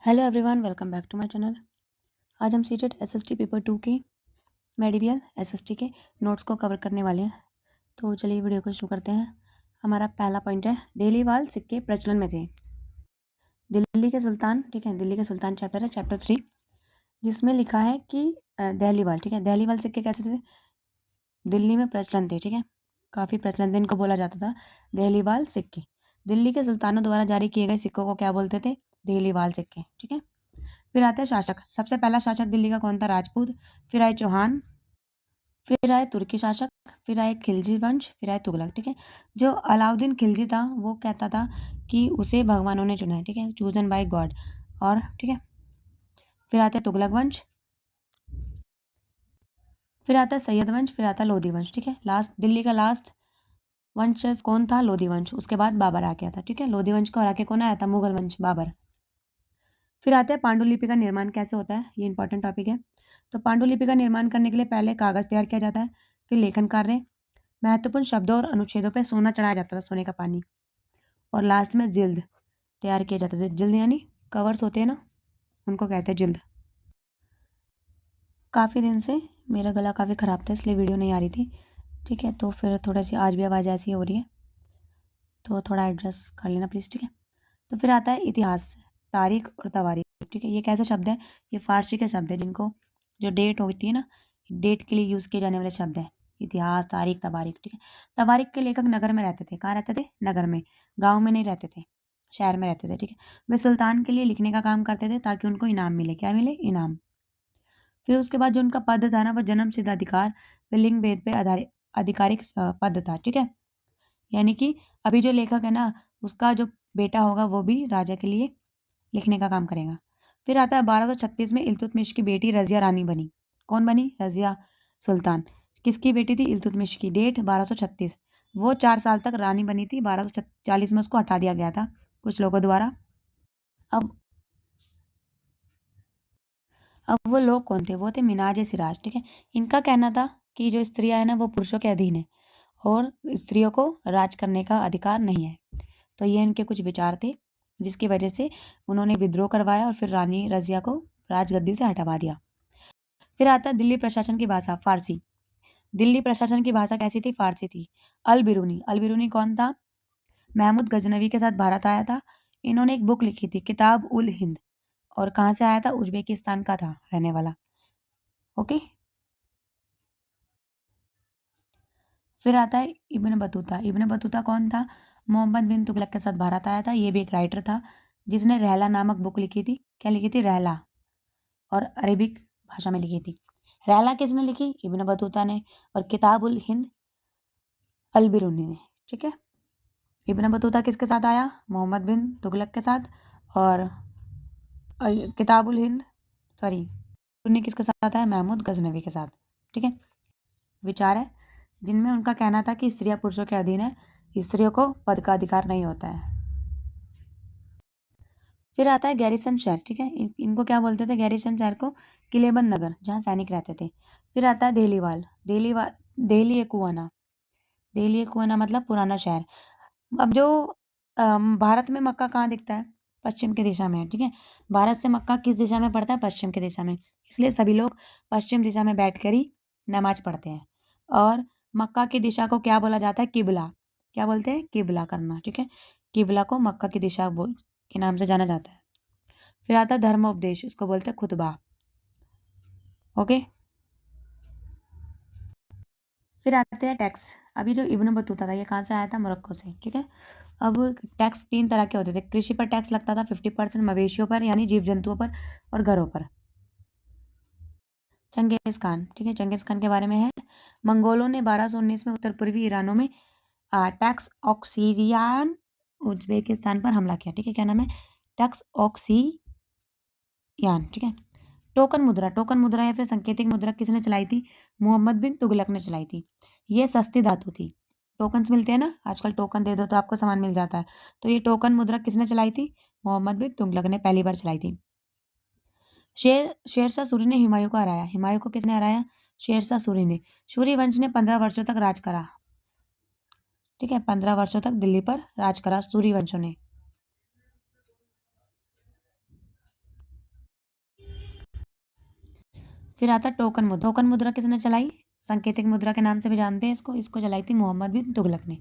Hello everyone, welcome back to my channel. आज हम CTET SST paper 2 के medieval SST के नोट्स को कवर करने वाले हैं। तो चलिए वीडियो को शुरू करते हैं। हमारा पहला पॉइंट है, देहलीवाल सिक्के प्रचलन में थे। दिल्ली के सुल्तान, ठीक है, दिल्ली के सुल्तान चैप्टर है, चैप्टर 3, जिसमें लिखा है कि देहलीवाल, ठीक है, देहलीवाल सिक्के कैसे थे? दिल्ली में प्रचलन थे, ठीक है, काफ़ी प्रचलन थे, इनको बोला जाता था देहलीवाल सिक्के। दिल्ली के सुल्तानों द्वारा जारी किए गए सिक्कों को क्या बोलते थे? देहलीवाल सिक्के, ठीक है। फिर आते हैं शासक। सबसे पहला शासक दिल्ली का कौन था? राजपूत। फिर आए चौहान, फिर आए तुर्की शासक, फिर आए खिलजी वंश, फिर आए तुगलक, ठीक है। जो अलाउद्दीन खिलजी था वो कहता था कि उसे भगवानों ने चुना है, ठीक है, चूजन बाय गॉड। और ठीक है, फिर आता है तुगलक वंश, फिर आता है सैयद वंश, फिर आता है लोधी वंश, ठीक है। लास्ट दिल्ली का लास्ट वंश कौन था? लोधी वंश। उसके बाद बाबर आ गया था, ठीक है। लोधी वंश को हरा के कौन आया था? मुगल वंश, बाबर। फिर आते हैं पांडुलिपि का निर्माण कैसे होता है, ये इंपॉर्टेंट टॉपिक है। तो पांडुलिपि का निर्माण करने के लिए पहले कागज तैयार किया जाता है, फिर लेखन कार्य, महत्वपूर्ण शब्दों और अनुच्छेदों पर सोना चढ़ाया जाता था, सोने का पानी, और लास्ट में जिल्द तैयार किया जाता था। जिल्द यानी कवर्स होते हैं ना, उनको कहते हैं जिल्द। काफ़ी दिन से मेरा गला काफ़ी ख़राब था, इसलिए वीडियो नहीं आ रही थी, ठीक है। तो फिर थोड़ा सी आज भी आवाज़ ऐसी हो रही है, तो थोड़ा एडजस्ट कर लेना प्लीज़, ठीक है। तो फिर आता है इतिहास, तारीख और तवारीख, ठीक है। ये कैसे शब्द है? ये फारसी के शब्द है, जिनको जो डेट होती है ना, डेट के लिए यूज़ किए जाने वाले शब्द है। इतिहास, तारीख, तवारीख, ठीक है। तवारीख के लेखक नगर में रहते थे। कहाँ रहते थे? नगर में, गाँव में नहीं रहते थे, शहर में रहते थे, ठीक है। वे सुल्तान के लिए लिखने का काम करते थे ताकि उनको इनाम मिले। क्या मिले? इनाम। फिर उसके बाद जो उनका पद था ना, वो जन्म सिद्ध अधिकार व लिंग भेद पे आधारित आधिकारिक पद था, ठीक है। यानी कि अभी जो लेखक है ना, उसका जो बेटा होगा वो भी राजा के लिए लिखने का काम करेगा। फिर आता है 1236 में इल्तुतमिश की बेटी रजिया रानी बनी। कौन बनी? रजिया सुल्तान। किसकी बेटी थी? इल्तुतमिश की। डेट 1236। वो 4 साल तक रानी बनी थी, 1240 में उसको हटा दिया गया था कुछ लोगों द्वारा। अब अब वो लोग कौन थे? वो थे मिनाज सिराज, ठीक है। इनका कहना था कि जो स्त्रियां है ना, वो पुरुषों के अधीन है और स्त्रियों को राज करने का अधिकार नहीं है। तो ये इनके कुछ विचार थे, जिसकी वजह से उन्होंने विद्रोह करवाया और फिर रानी रजिया को राजगद्दी से हटवा दिया। फिर आता है दिल्ली प्रशासन की भाषा, फारसी। दिल्ली प्रशासन की भाषा कैसी थी? फारसी थी। अल बिरूनी, अल बिरूनी कौन था? महमूद गजनवी के साथ भारत आया था। इन्होंने एक बुक लिखी थी, किताब उल हिंद, और कहाँ से आया था? उज्बेकिस्तान का था रहने वाला, ओके। फिर आता है इब्न बतूता। इब्न बतूता कौन था? मोहम्मद बिन तुगलक के साथ भारत आया था। ये भी एक राइटर था, जिसने रहला नामक बुक लिखी थी। क्या लिखी थी? रहला, और अरेबिक भाषा में लिखी थी। रहला किसने लिखी? इब्न बतूता ने। और किताब उल हिंद अल बिरूनी ने, ठीक है। इब्न बतूता किसके साथ आया? मोहम्मद बिन तुगलक के साथ। और किताब उल हिंद, सॉरी, बिरूनी किसके साथ आया? महमूद गजनवी के साथ, ठीक है। विचार है जिनमें उनका कहना था कि स्त्रियां पुरुषों के अधीन है, स्त्रियों को पद का अधिकार नहीं होता है। फिर आता है गैरिसन शहर, ठीक है। इनको क्या बोलते थे? गैरिसन शहर को किलेबंद नगर, जहाँ सैनिक रहते थे। फिर आता है देहलीवाल, देहलीवाल, देहली कुआना। देहली कुआना मतलब पुराना शहर। अब जो भारत में मक्का कहाँ दिखता है? पश्चिम की दिशा में है, ठीक है। भारत से मक्का किस दिशा में पड़ता है? पश्चिम की दिशा में। इसलिए सभी लोग पश्चिम दिशा में बैठकर ही नमाज पढ़ते हैं। और मक्का की दिशा को क्या बोला जाता है? किबला। क्या बोलते हैं? किबला करना, ठीक है। किबला को मक्का की दिशा बोल के नाम से जाना जाता है। फिर आता है धर्मोपदेश, उसको बोलते हैं खुतबा, ओके। फिर आते हैं टैक्स। अभी जो इब्न बतूता था, ये कहाँ से आया था? मोरक्को से, ठीक है। अब टैक्स 3 तरह के होते थे। कृषि पर टैक्स लगता था 50%, मवेशियों पर यानी जीव जंतुओं पर, और घरों पर। चंगेज खान, ठीक है, चंगेज खान के बारे में है। मंगोलों ने 1219 में उत्तर पूर्वी ईरानों में टैक्स ऑक्सीरियान उज्बेकिस्तान पर हमला किया, ठीक है। क्या नाम है? टैक्स ऑक्सीयान, ठीक है। टोकन मुद्रा, टोकन मुद्रा या फिर सांकेतिक मुद्रा किसने चलाई थी? मोहम्मद बिन तुगलक ने चलाई थी। ये सस्ती धातु थी। टोकन्स मिलते हैं ना आजकल, टोकन दे दो तो आपको सामान मिल जाता है। तो ये टोकन मुद्रा किसने चलाई थी? मोहम्मद बिन तुगलक ने पहली बार चलाई थी। शेरशाह सूरी ने हुमायूं को हराया। हुमायूं को किसने हराया? शेरशाह सूरी ने। सूरी वंश ने 15 वर्षों तक राज करा, ठीक है। 15 वर्षों तक दिल्ली पर राज करा सूरी वंशों ने। फिर आता टोकन मुद्रा। टोकन मुद्रा किसने चलाई? सांकेतिक मुद्रा के नाम से भी जानते हैं इसको। इसको चलाई थी मोहम्मद बिन तुगलक ने।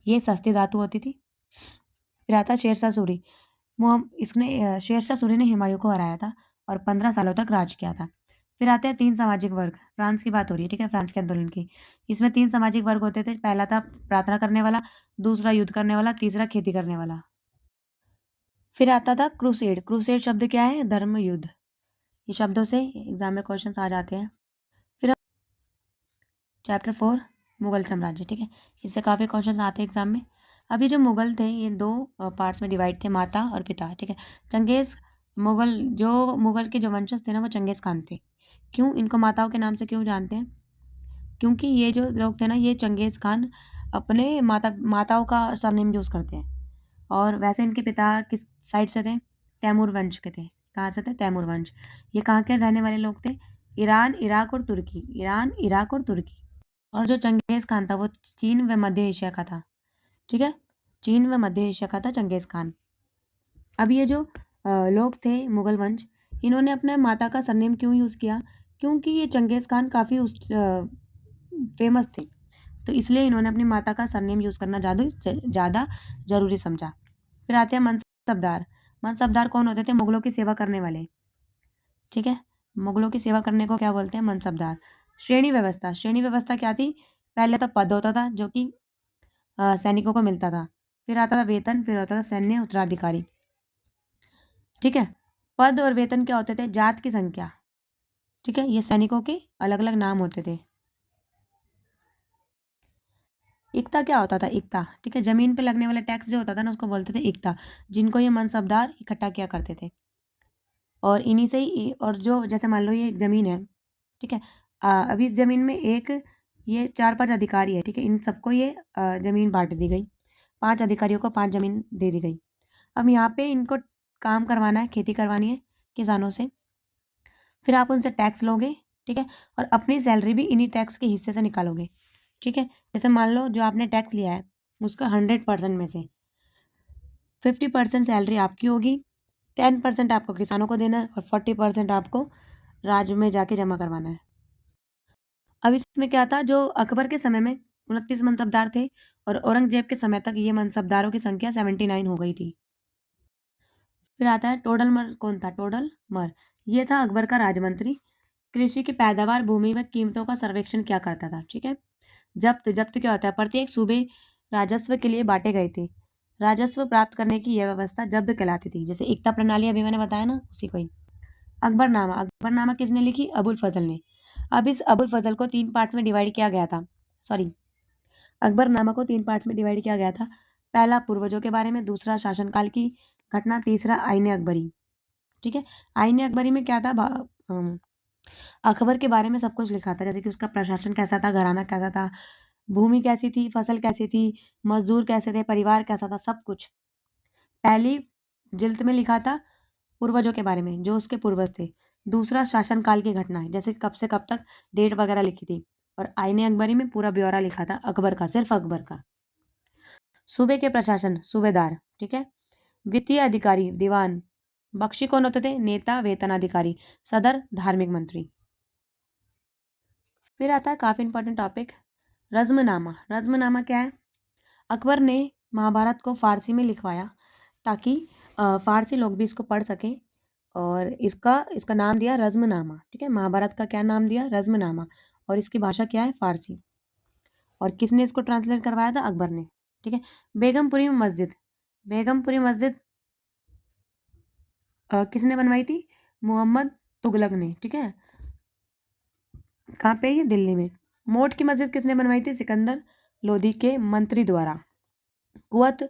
ये सस्ती धातु होती थी। फिर आता शेरशाह सूरी। शेरशाह सूरी ने हुमायूं को हराया था और 15 सालों तक राज किया था। फिर आते हैं 3 सामाजिक वर्ग। फ्रांस की बात हो रही है, ठीक है, फ्रांस के आंदोलन की। इसमें 3 सामाजिक वर्ग होते थे। पहला था प्रार्थना करने वाला, दूसरा युद्ध करने वाला, तीसरा खेती करने वाला। फिर आता था क्रूसेड। क्रूसेड शब्द क्या है? धर्म युद्ध। ये शब्दों से एग्जाम में क्वेश्चन आ जाते हैं। फिर चैप्टर 4 मुगल साम्राज्य, ठीक है, इससे काफ़ी क्वेश्चन आते हैं एग्जाम में। अभी जो मुगल थे ये 2 पार्ट्स में डिवाइड थे, माता और पिता, ठीक है। चंगेज मुगल के जो वंशज थे ना वो चंगेज खान थे। क्यों इनको माताओं के नाम से क्यों जानते हैं? क्योंकि ये जो लोग थे ना ये चंगेज खान अपने माताओं का सरनेम यूज करते हैं। और वैसे इनके पिता किस साइड से थे? तैमूर वंश के थे। कहाँ से थे? तैमूर वंश। ये कहाँ के रहने वाले लोग थे? ईरान, इराक और तुर्की। ईरान, इराक और तुर्की। और जो चंगेज खान था वो चीन व मध्य एशिया का था, ठीक है, चीन व मध्य एशिया का था चंगेज खान। अब ये जो लोग थे मुगल वंश, इन्होंने अपने माता का सरनेम क्यों यूज किया? क्योंकि ये चंगेज खान काफी फेमस थे, तो इसलिए इन्होंने अपनी माता का सरनेम यूज करना ज्यादा जरूरी समझा। फिर आते हैं मनसबदार। मनसबदार कौन होते थे? मुगलों की सेवा करने वाले, ठीक है, मुगलों की सेवा करने को क्या बोलते हैं? मनसबदार। श्रेणी व्यवस्था। श्रेणी व्यवस्था क्या थी? पहले तो पद होता था जो कि सैनिकों को मिलता था। फिर आता था वेतन, फिर होता था सैन्य उत्तराधिकारी, ठीक है। पद और वेतन क्या होते थे? जात की संख्या, ठीक है, ये सैनिकों के अलग अलग नाम होते थे। इक्ता क्या होता था? इक्ता, ठीक है, जमीन पे लगने वाला टैक्स जो होता था ना उसको बोलते थे इक्ता, जिनको ये मनसबदार इकट्ठा किया करते थे। और इन्हीं से ही, और जो जैसे मान लो ये एक जमीन है, ठीक है, अभी इस जमीन में एक ये 4-5 अधिकारी है, ठीक है, इन सबको ये जमीन बांट दी गई। 5 अधिकारियों को 5 जमीन दे दी गई। अब यहाँ पे इनको काम करवाना है, खेती करवानी है किसानों से। फिर आप उनसे टैक्स लोगे, ठीक है, और अपनी सैलरी भी इन्हीं टैक्स के हिस्से से निकालोगे, ठीक है। जैसे मान लो जो आपने टैक्स लिया है उसका 100% में से 50% सैलरी आपकी होगी, 10% आपको किसानों को देना है और 40% आपको राज्य में जाके जमा करवाना है। अब इसमें क्या था, जो अकबर के समय में 29 मनसबदार थे और औरंगजेब के समय तक ये मनसबदारों की संख्या 79 हो गई थी। फिर आता है टोडल मर। कौन था टोडल मर? ये था अकबर का राजमंत्री। कृषि की पैदावार, भूमि व कीमतों का सर्वेक्षण किया करता था, ठीक है। जब्त। जब्त क्या होता है? प्रत्येक सूबे राजस्व के लिए बांटे गए थे। राजस्व प्राप्त करने की यह व्यवस्था जब्त कहलाती थी। जैसे एकता प्रणाली अभी मैंने बताया ना, उसी को ही। अकबरनामा। अकबरनामा किसने लिखी? अबुल फजल ने। अब इस अबुल फजल को 3 पार्ट्स में डिवाइड किया गया था। सॉरी, अकबरनामा को 3 पार्ट्स में डिवाइड किया गया था। पहला पूर्वजों के बारे में, दूसरा शासनकाल की घटना, तीसरा आईने अकबरी, ठीक है। आईने अकबरी में क्या था? अकबर के बारे में सब कुछ लिखा था, जैसे कि उसका प्रशासन कैसा था, घराना कैसा था, भूमि कैसी थी, फसल कैसी थी, मजदूर कैसे थे, परिवार कैसा था, सब कुछ पहली जिल्द में लिखा था पूर्वजों के बारे में, जो उसके पूर्वज थे। दूसरा शासनकाल की घटनाएं, जैसे कब से कब तक डेट वगैरह लिखी थी। और आईने अकबरी में पूरा ब्यौरा लिखा था अकबर का, सिर्फ अकबर का। सूबे के प्रशासन, सूबेदार, ठीक है। वित्तीय अधिकारी, दीवान। बख्शी कौन होते थे? नेता, वेतन अधिकारी। सदर, धार्मिक मंत्री। फिर आता है काफी इंपॉर्टेंट टॉपिक, रज्मनामा। रज्मनामा क्या है? अकबर ने महाभारत को फारसी में लिखवाया ताकि फारसी लोग भी इसको पढ़ सकें, और इसका इसका नाम दिया रज्मनामा, ठीक है। महाभारत का क्या नाम दिया? रज्मनामा। और इसकी भाषा क्या है? फारसी। और किसने इसको ट्रांसलेट करवाया था? अकबर ने, ठीक है। बेगमपुरी मस्जिद। बेगमपुरी मस्जिद किसने बनवाई थी? मोहम्मद तुगलक ने, ठीक है। कहाँ पे? ये दिल्ली में। मोट की मस्जिद किसने बनवाई थी? सिकंदर लोधी के मंत्री द्वारा। कुवत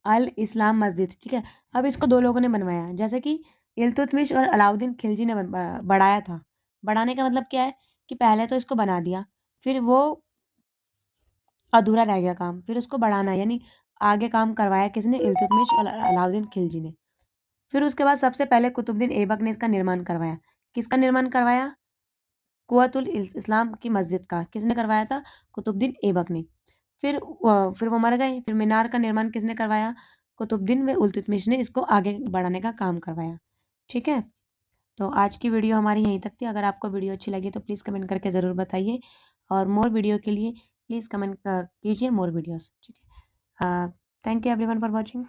अल इस्लाम मस्जिद, ठीक है। अब इसको 2 लोगों ने बनवाया, जैसे कि इल्तुतमिश और अलाउद्दीन खिलजी ने बढ़ाया था। बढ़ाने का मतलब क्या है कि पहले तो इसको बना दिया, फिर वो अधूरा रह गया काम, फिर उसको बढ़ाना, यानी आगे काम करवाया किसने? इल्तुतमिश और अलाउद्दीन खिलजी ने। फिर उसके बाद सबसे पहले कुतुबुद्दीन ऐबक ने इसका निर्माण करवाया। किसका निर्माण करवाया? कुव्वतुल इस्लाम की मस्जिद का किसने करवाया था? कुतुबुद्दीन ऐबक ने। फिर वो मर गए। फिर मीनार का निर्माण किसने करवाया? कुतुबुद्दीन व इल्तुतमिश ने इसको आगे बढ़ाने का काम करवाया, ठीक है। तो आज की वीडियो हमारी यहीं तक थी। अगर आपको वीडियो अच्छी लगी तो प्लीज़ कमेंट करके ज़रूर बताइए और मोर वीडियो के लिए प्लीज़ कमेंट कीजिए मोर वीडियोज़। ठीक है। Thank you everyone for watching.